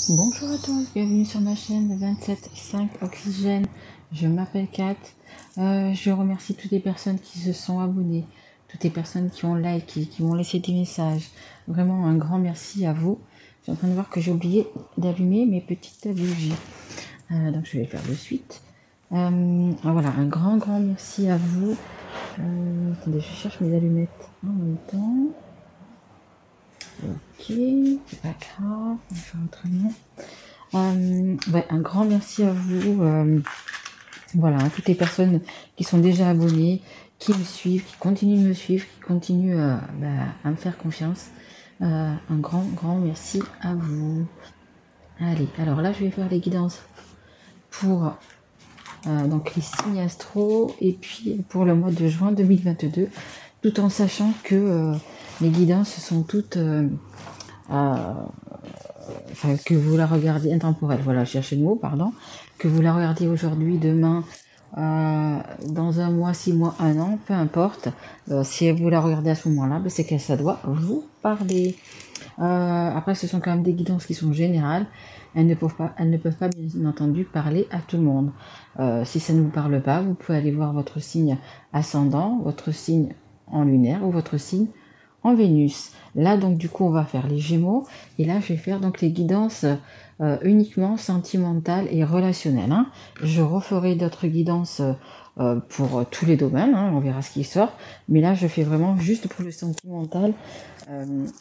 Bonjour à tous, bienvenue sur ma chaîne 27.5 Oxygène. Je m'appelle Kat. Je remercie toutes les personnes qui se sont abonnées, toutes les personnes qui ont liké, qui m'ont laissé des messages. Vraiment un grand merci à vous. Je suis en train de voir que j'ai oublié d'allumer mes petites bougies. Donc je vais le faire de suite. Voilà, un grand merci à vous. Attendez, je cherche mes allumettes en même temps. Ok, c'est pas grave, on va faire autrement. Un grand merci à vous. Voilà, toutes les personnes qui sont déjà abonnées, qui me suivent, qui continuent de me suivre, qui continuent à me faire confiance. Un grand merci à vous. Allez, alors là, je vais faire les guidances pour donc les signes astro et puis pour le mois de juin 2022, tout en sachant que les guidances sont toutes que vous la regardiez intemporelle, voilà, cherchez le mot, pardon, que vous la regardiez aujourd'hui, demain, dans un mois, 6 mois, 1 an, peu importe, si vous la regardez à ce moment-là, c'est que ça doit vous parler. Après, ce sont quand même des guidances qui sont générales, elles ne peuvent pas bien entendu parler à tout le monde. Si ça ne vous parle pas, vous pouvez aller voir votre signe ascendant, votre signe en lunaire ou votre signe en Vénus. Là, donc, du coup, on va faire les Gémeaux. Et là, je vais faire donc les guidances uniquement sentimentales et relationnelles. Hein. Je referai d'autres guidances pour tous les domaines. Hein, on verra ce qui sort. Mais là, je fais vraiment juste pour le sentimental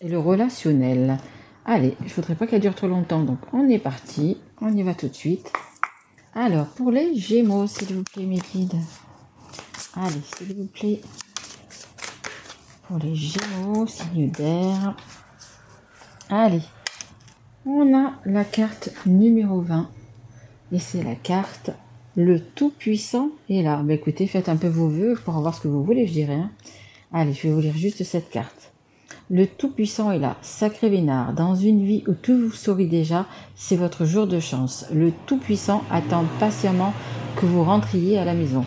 et le relationnel. Allez, je ne voudrais pas qu'elle dure trop longtemps. Donc, on est parti. On y va tout de suite. Alors, pour les Gémeaux, s'il vous plaît, mes guides. Allez, s'il vous plaît. Pour les Gémeaux, signe d'air. Allez, on a la carte numéro 20. Et c'est la carte le Tout-Puissant est là. Écoutez, faites un peu vos vœux pour avoir ce que vous voulez, je dirais. Hein. Allez, je vais vous lire juste cette carte. Le Tout-Puissant est là, sacré Vénard. Dans une vie où tout vous sourit déjà, c'est votre jour de chance. Le Tout-Puissant attend patiemment que vous rentriez à la maison.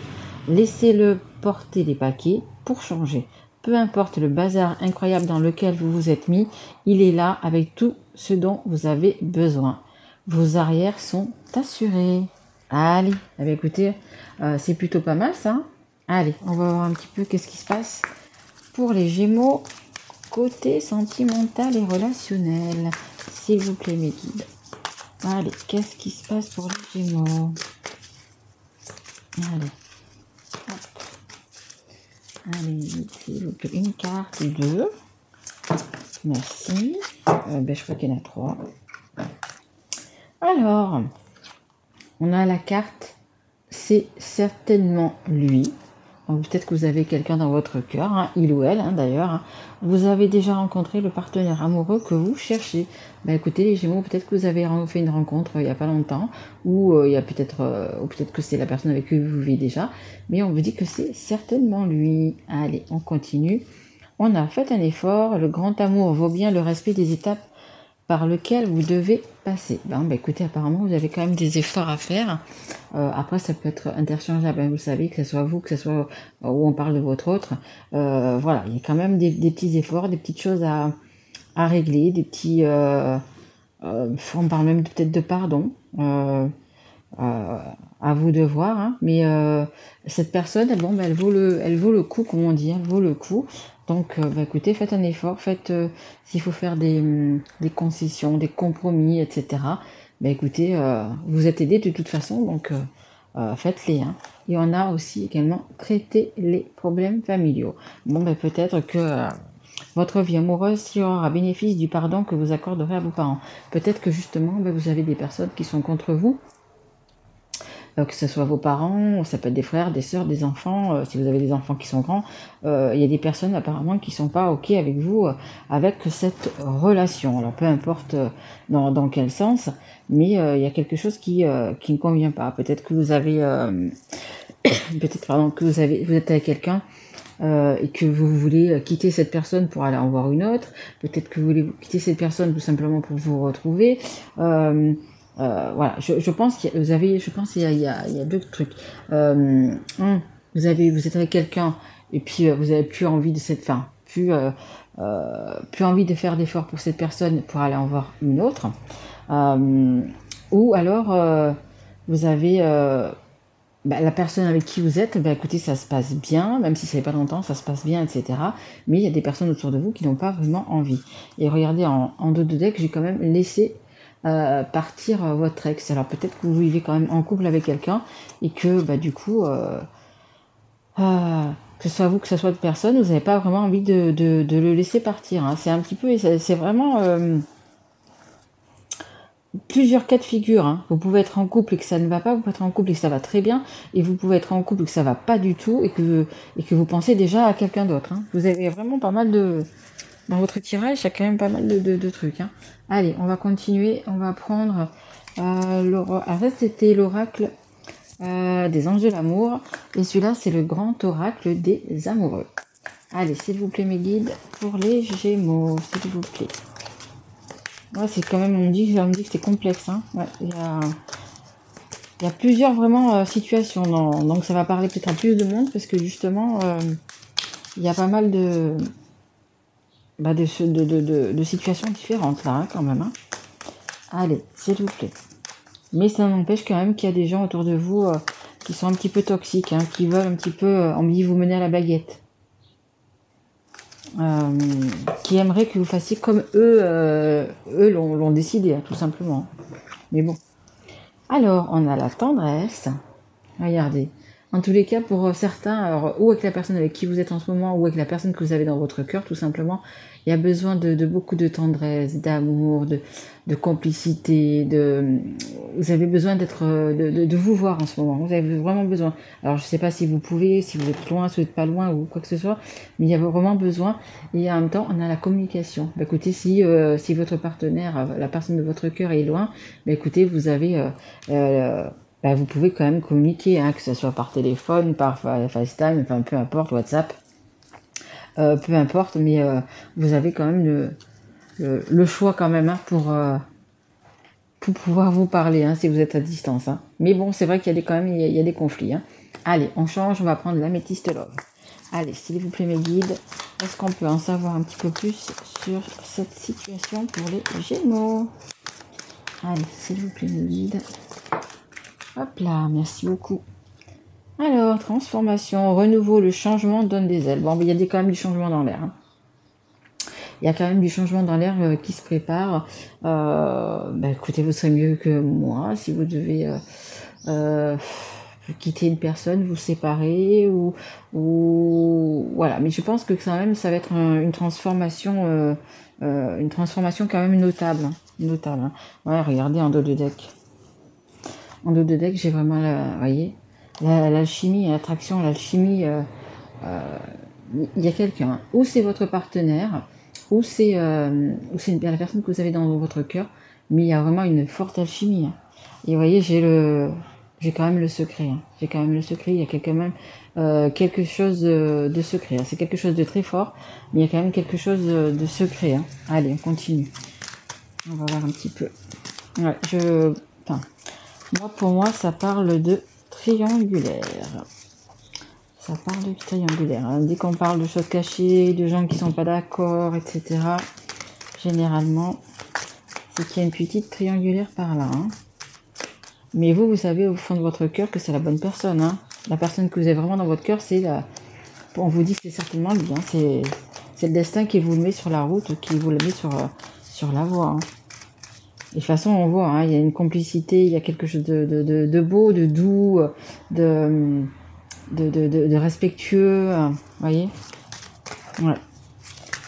Laissez-le porter les paquets pour changer. Peu importe le bazar incroyable dans lequel vous vous êtes mis, il est là avec tout ce dont vous avez besoin. Vos arrières sont assurés. Allez, écoutez, c'est plutôt pas mal ça. Allez, on va voir un petit peu qu'est-ce qui se passe pour les Gémeaux, côté sentimental et relationnel. S'il vous plaît, mes guides. Allez, qu'est-ce qui se passe pour les Gémeaux? Allez. Hop. Allez, s'il vous plaît, une carte, 2. Merci. Je crois qu'il y en a 3. Alors, on a la carte, c'est certainement lui. Donc, peut-être que vous avez quelqu'un dans votre cœur, hein, il ou elle hein, d'ailleurs. Hein. Vous avez déjà rencontré le partenaire amoureux que vous cherchez. Écoutez les Gémeaux, peut-être que vous avez fait une rencontre il n'y a pas longtemps, ou il y a peut-être que c'est la personne avec qui vous vivez déjà, mais on vous dit que c'est certainement lui. Allez, on continue. On a fait un effort, le grand amour vaut bien le respect des étapes par lequel vous devez passer. Écoutez, apparemment, vous avez quand même des efforts à faire. Après, ça peut être interchangeable. Vous savez, que ce soit vous, que ce soit où on parle de votre autre. Voilà, il y a quand même des petits efforts, des petites choses à régler, des petits... on parle même peut-être de pardon. À vous de voir. Hein. Mais cette personne, elle vaut le coup, comme on dit. Elle vaut le coup. Donc, écoutez, faites un effort, s'il faut faire des concessions, des compromis, etc. Écoutez, vous êtes aidés de toute façon, donc faites-les. Hein. Et on a aussi également traité les problèmes familiaux. Peut-être que votre vie amoureuse tirera bénéfice du pardon que vous accorderez à vos parents. Peut-être que justement, vous avez des personnes qui sont contre vous. Que ce soit vos parents, ça peut être des frères, des sœurs, des enfants, si vous avez des enfants qui sont grands, il y a des personnes apparemment qui ne sont pas OK avec vous, avec cette relation. Alors peu importe dans quel sens, mais il y a quelque chose qui ne convient pas. Peut-être que vous avez, vous êtes avec quelqu'un et que vous voulez quitter cette personne pour aller en voir une autre. Peut-être que vous voulez quitter cette personne tout simplement pour vous retrouver. Voilà, je pense qu'il y a deux trucs. Vous êtes avec quelqu'un et puis vous avez plus envie de plus envie de faire d'efforts pour cette personne pour aller en voir une autre. Ou alors, vous avez la personne avec qui vous êtes, écoutez, ça se passe bien, même si ça fait pas longtemps, ça se passe bien, etc. Mais il y a des personnes autour de vous qui n'ont pas vraiment envie. Et regardez, en dos de deck, j'ai quand même laissé partir votre ex. Alors peut-être que vous vivez quand même en couple avec quelqu'un et que du coup, que ce soit vous, que ce soit d'autres personnes, vous n'avez pas vraiment envie de le laisser partir. Hein. C'est un petit peu, c'est vraiment plusieurs cas de figure. Hein. Vous pouvez être en couple et que ça ne va pas, vous pouvez être en couple et que ça va très bien, et vous pouvez être en couple et que ça va pas du tout et que vous pensez déjà à quelqu'un d'autre. Hein. Vous avez vraiment pas mal de... Dans votre tirage, il y a quand même pas mal de trucs. Hein. Allez, on va continuer. On va prendre c'était l'oracle des anges de l'amour. Et celui-là, c'est le grand oracle des amoureux. Allez, s'il vous plaît, mes guides, pour les Gémeaux, s'il vous plaît. Ouais, c'est quand même, on me dit que c'est complexe. Hein. Ouais, il y a plusieurs vraiment situations. Donc ça va parler peut-être à plus de monde parce que justement, il y a pas mal de situations différentes là, hein, quand même. Hein. Allez, s'il vous plaît. Mais ça n'empêche quand même qu'il y a des gens autour de vous qui sont un petit peu toxiques, hein, qui veulent un petit peu vous mener à la baguette. Qui aimeraient que vous fassiez comme eux l'ont décidé, hein, tout simplement. Mais bon. Alors, on a la tendresse. Regardez. En tous les cas, pour certains, alors, ou avec la personne avec qui vous êtes en ce moment, ou avec la personne que vous avez dans votre cœur, tout simplement, il y a besoin de beaucoup de tendresse, d'amour, de complicité, vous avez besoin de vous voir en ce moment. Vous avez vraiment besoin. Alors, je ne sais pas si vous pouvez, si vous êtes loin, si vous n'êtes pas loin, ou quoi que ce soit, mais il y a vraiment besoin. Et en même temps, on a la communication. Écoutez, si votre partenaire, la personne de votre cœur est loin, écoutez, vous avez... vous pouvez quand même communiquer, hein, que ce soit par téléphone, par FaceTime, enfin peu importe, WhatsApp, peu importe, mais vous avez quand même le choix quand même, hein, pour pouvoir vous parler, hein, si vous êtes à distance. Hein. Mais bon, c'est vrai qu'il y a quand même il y a des conflits. Hein. Allez, on change, on va prendre l'améthyste love. Allez, s'il vous plaît mes guides, est-ce qu'on peut en savoir un petit peu plus sur cette situation pour les Gémeaux? Allez, s'il vous plaît mes guides. Hop là, merci beaucoup. Alors, transformation, renouveau, le changement donne des ailes. Bon, mais il y a quand même du changement dans l'air. Hein. Il y a quand même du changement dans l'air qui se prépare. Écoutez, vous serez mieux que moi si vous devez quitter une personne, vous séparer ou voilà. Mais je pense que quand même, ça va être une transformation quand même notable. Hein. Notable. Hein. Ouais, regardez en dos de deck. En dos de deck, j'ai vraiment, voyez, l'alchimie, l'attraction, l'alchimie. Il y a quelqu'un, ou c'est votre partenaire, ou c'est la personne que vous avez dans votre cœur, mais il y a vraiment une forte alchimie. Hein. Et vous voyez, j'ai quand même le secret. Hein. J'ai quand même le secret. Il y a quand même quelque chose de secret. Hein. C'est quelque chose de très fort, mais il y a quand même quelque chose de secret. Hein. Allez, on continue. On va voir un petit peu. Ouais, pour moi, ça parle de triangulaire. Ça parle de triangulaire. Hein. Dès qu'on parle de choses cachées, de gens qui sont pas d'accord, etc., généralement, c'est qu'il y a une petite triangulaire par là. Hein. Mais vous savez au fond de votre cœur que c'est la bonne personne. Hein. La personne que vous avez vraiment dans votre cœur, c'est la... On vous dit que c'est certainement lui. Hein. C'est le destin qui vous le met sur la route, qui vous le met sur la voie. Hein. Et de toute façon, on voit, hein, il y a une complicité, il y a quelque chose de beau, de doux, de respectueux, vous voyez. Ouais.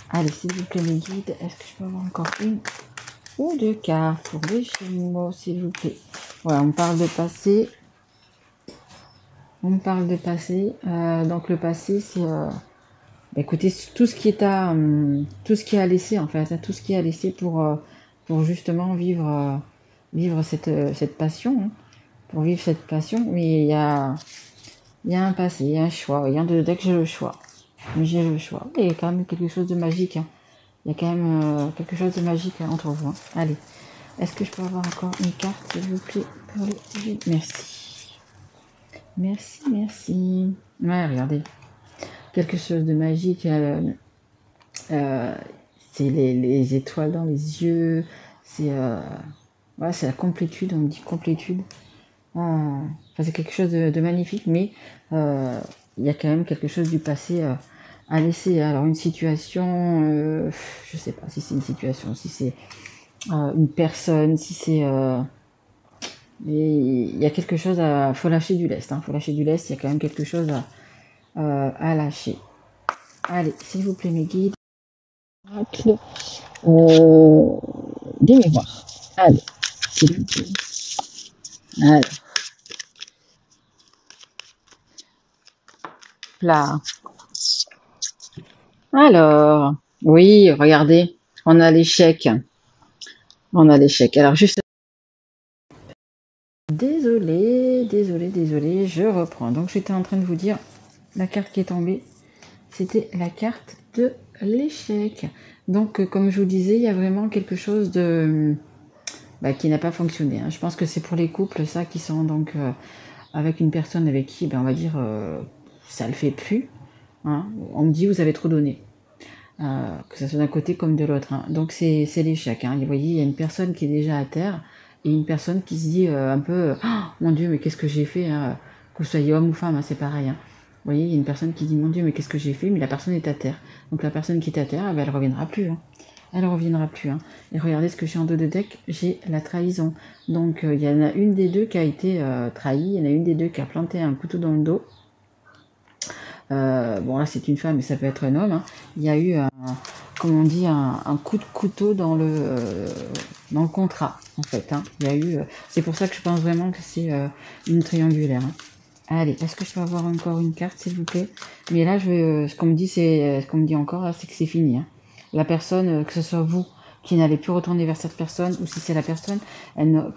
Allez, s'il vous plaît, mes guides, est-ce que je peux avoir encore une ou deux cartes pour les Gémeaux, s'il vous plaît. Voilà, on parle de passé. On parle de passé. Donc le passé, c'est... écoutez, tout ce qui est à laisser, en fait, tout ce qui est à laisser pour justement vivre cette passion. Hein, pour vivre cette passion, mais il y a un passé, il y a un choix. Il y a dès que j'ai le choix. Mais j'ai le choix. Et il y a quand même quelque chose de magique. Hein. Il y a quand même quelque chose de magique entre vous. Hein. Allez. Est-ce que je peux avoir encore une carte, s'il vous plaît, pour les... Merci. Merci. Ouais, regardez. Quelque chose de magique. C'est les étoiles dans les yeux. C'est Voilà, c'est la complétude, on me dit complétude. Enfin, c'est quelque chose de magnifique, mais il y a quand même quelque chose du passé à laisser. Alors une situation, je sais pas si c'est une situation, si c'est une personne, si c'est... mais il y a quelque chose à... faut lâcher du lest, faut lâcher du lest, il y a quand même quelque chose à lâcher. Allez, s'il vous plaît mes guides. Des mémoires. Allez, s'il vous plaît. Alors, là. Alors, oui, regardez, on a l'échec. On a l'échec. Alors, juste... Désolé, je reprends. Donc, j'étais en train de vous dire, la carte qui est tombée, c'était la carte de l'échec. Donc, comme je vous disais, il y a vraiment quelque chose de... qui n'a pas fonctionné. Je pense que c'est pour les couples, ça, qui sont donc avec une personne avec qui, on va dire, ça le fait plus. On me dit, vous avez trop donné. Que ce soit d'un côté comme de l'autre. Donc c'est l'échec. Vous voyez, il y a une personne qui est déjà à terre et une personne qui se dit un peu oh, mon Dieu, mais qu'est-ce que j'ai fait que vous soyez homme ou femme, c'est pareil. Vous voyez, il y a une personne qui dit mon Dieu, mais qu'est-ce que j'ai fait, mais la personne est à terre. Donc la personne qui est à terre, elle reviendra plus. Elle reviendra plus. Et regardez ce que j'ai en dos de deck, j'ai la trahison. Donc il y en a une des deux qui a été trahie, il y en a une des deux qui a planté un couteau dans le dos. Bon là c'est une femme mais ça peut être un homme. Il y a eu comme on dit un coup de couteau dans le contrat en fait. Il y a eu c'est pour ça que je pense vraiment que c'est une triangulaire. Allez, est-ce que je peux avoir encore une carte s'il vous plaît? Mais là je veux, ce qu'on me dit c'est ce qu'on me dit encore là, c'est que c'est fini. La personne, que ce soit vous qui n'allez plus retourner vers cette personne ou si c'est la personne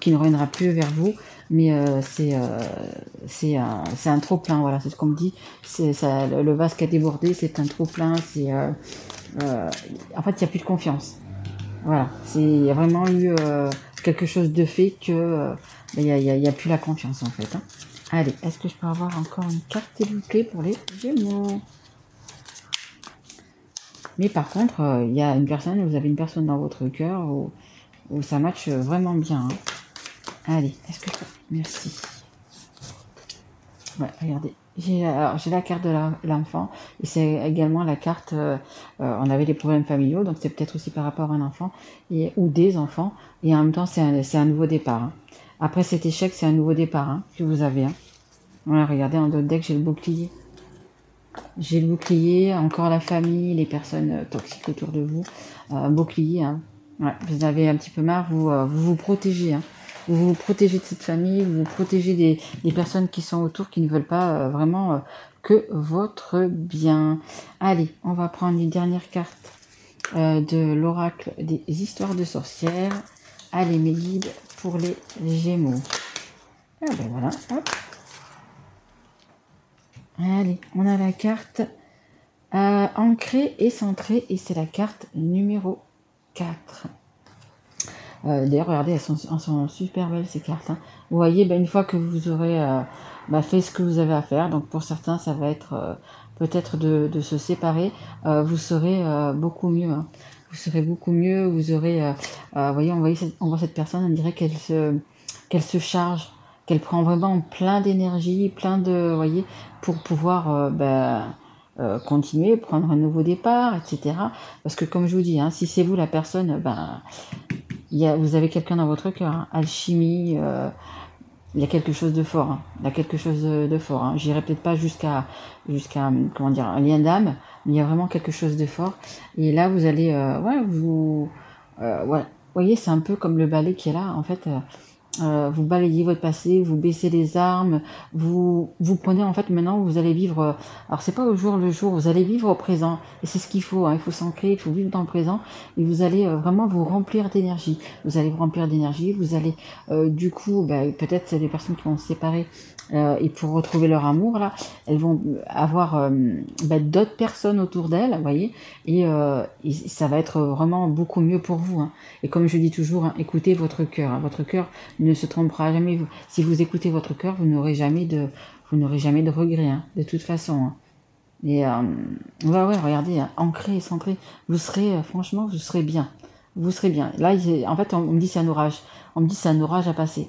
qui ne reviendra plus vers vous, mais c'est un trop plein, voilà, c'est ce qu'on me dit, c'est ça, le vase qui a débordé, c'est un trop plein, c'est en fait il n'y a plus de confiance, voilà, il y a vraiment eu quelque chose de fait que il y a plus la confiance en fait. Allez, est-ce que je peux avoir encore une carte s'il vous plaît pour les Gémeaux? Mais par contre, il y a une personne, vous avez une personne dans votre cœur où ça match vraiment bien. Allez, est-ce que je peux... Merci. Ouais, regardez. J'ai la carte de l'enfant et c'est également la carte, on avait des problèmes familiaux, donc c'est peut-être aussi par rapport à un enfant ou des enfants, et en même temps c'est un nouveau départ. Après cet échec, c'est un nouveau départ que vous avez. Voilà, regardez, en d'autres deck, j'ai le bouclier. J'ai le bouclier, encore la famille, les personnes toxiques autour de vous. Bouclier, ouais, vous avez un petit peu marre, vous protégez. Vous vous protégez de cette famille, vous vous protégez des personnes qui sont autour, qui ne veulent pas vraiment que votre bien. Allez, on va prendre les dernières cartes de l'oracle des histoires de sorcières. Allez, mes guides pour les Gémeaux. Ah ben voilà, hop. Allez, on a la carte ancrée et centrée et c'est la carte numéro 4. D'ailleurs, regardez, elles sont super belles ces cartes. Vous voyez, une fois que vous aurez fait ce que vous avez à faire, donc pour certains, ça va être peut-être de se séparer, vous serez beaucoup mieux. Vous serez beaucoup mieux, vous aurez... vous voyez, on voit cette personne, on dirait qu'elle se charge, qu'elle prend vraiment plein d'énergie, plein de... Vous voyez, pour pouvoir... continuer, prendre un nouveau départ, etc. Parce que comme je vous dis, si c'est vous la personne, vous avez quelqu'un dans votre cœur, alchimie, il y a quelque chose de fort. Il y a quelque chose de fort. J'irai peut-être pas jusqu'à comment dire, un lien d'âme, mais il y a vraiment quelque chose de fort. Et là, vous allez, vous voyez, c'est un peu comme le balai qui est là, en fait. Vous balayez votre passé, vous baissez les armes, vous prenez en fait maintenant, vous allez vivre, alors c'est pas au jour le jour, vous allez vivre au présent, et c'est ce qu'il faut, il faut s'ancrer, il faut vivre dans le présent, et vous allez vraiment vous remplir d'énergie, vous allez du coup, peut-être c'est des personnes qui vont se séparer, et pour retrouver leur amour, là, elles vont avoir d'autres personnes autour d'elles, vous voyez, et ça va être vraiment beaucoup mieux pour vous, Et comme je dis toujours, écoutez votre cœur, votre cœur ne se trompera jamais. Si vous écoutez votre cœur, vous n'aurez jamais de regrets, de toute façon. Et regardez, ancré et centré, vous serez, franchement, vous serez bien. vous serez bien. Là, en fait, on me dit c'est un orage. On me dit c'est un orage à passer.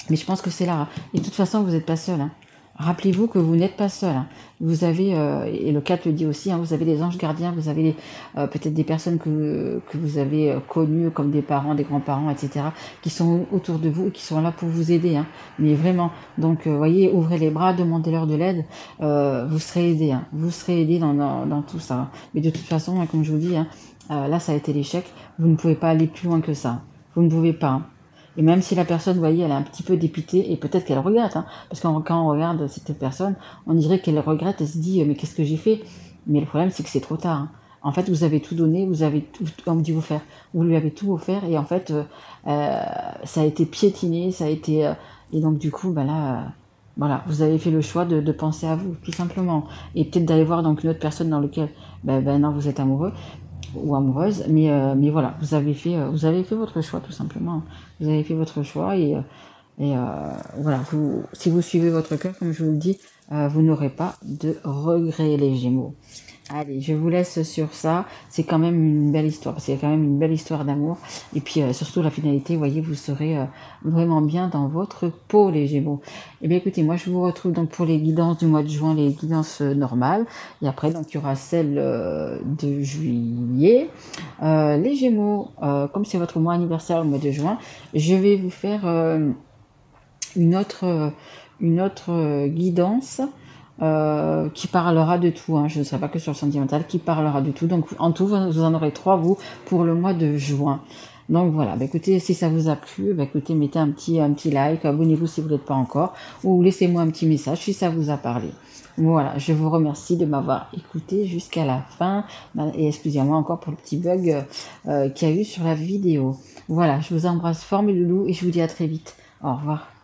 Mais je pense que c'est là. Et de toute façon, vous n'êtes pas seul. Hein. Rappelez-vous que vous n'êtes pas seul. Hein. Vous avez, et le 4 le dit aussi, hein, vous avez des anges gardiens, vous avez peut-être des personnes que vous avez connues comme des parents, des grands-parents, etc., qui sont autour de vous et qui sont là pour vous aider. Hein. Mais vraiment, donc, voyez, ouvrez les bras, demandez-leur de l'aide, vous serez aidés. Hein. Vous serez aidés dans tout ça. Hein. Mais de toute façon, hein, comme je vous dis, hein, là, ça a été l'échec. Vous ne pouvez pas aller plus loin que ça. Vous ne pouvez pas. Hein. Et même si la personne, vous voyez, elle est un petit peu dépitée, et peut-être qu'elle regrette, hein, parce que quand on regarde cette personne, on dirait qu'elle regrette, elle se dit, mais qu'est-ce que j'ai fait? Mais le problème, c'est que c'est trop tard. Hein. En fait, vous avez tout donné, vous avez tout, on dit vous faire, vous lui avez tout offert, et en fait, ça a été piétiné, ça a été, et donc du coup, là, voilà, vous avez fait le choix de penser à vous, tout simplement, et peut-être d'aller voir donc une autre personne dans laquelle, non, vous êtes amoureux ou amoureuse, mais voilà, vous avez fait votre choix tout simplement. Vous avez fait votre choix et voilà, si vous suivez votre cœur, comme je vous le dis, vous n'aurez pas de regrets, les Gémeaux. Allez, je vous laisse sur ça. C'est quand même une belle histoire. C'est quand même une belle histoire d'amour. Et puis surtout la finalité, vous voyez, vous serez vraiment bien dans votre peau, les Gémeaux. Eh bien, écoutez, moi je vous retrouve donc pour les guidances du mois de juin, les guidances normales. Et après, donc il y aura celle de juillet. Les Gémeaux, comme c'est votre mois anniversaire le mois de juin, je vais vous faire une autre guidance. Qui parlera de tout, hein. Je ne serai pas que sur le sentimental, qui parlera de tout. Donc en tout, vous en aurez 3 vous pour le mois de juin. Donc voilà, écoutez, si ça vous a plu, écoutez, mettez un petit like, abonnez-vous si vous n'êtes pas encore, ou laissez-moi un petit message si ça vous a parlé. Voilà, je vous remercie de m'avoir écouté jusqu'à la fin, et excusez-moi encore pour le petit bug qu'il y a eu sur la vidéo. Voilà, je vous embrasse fort mes loulous, et je vous dis à très vite. Au revoir.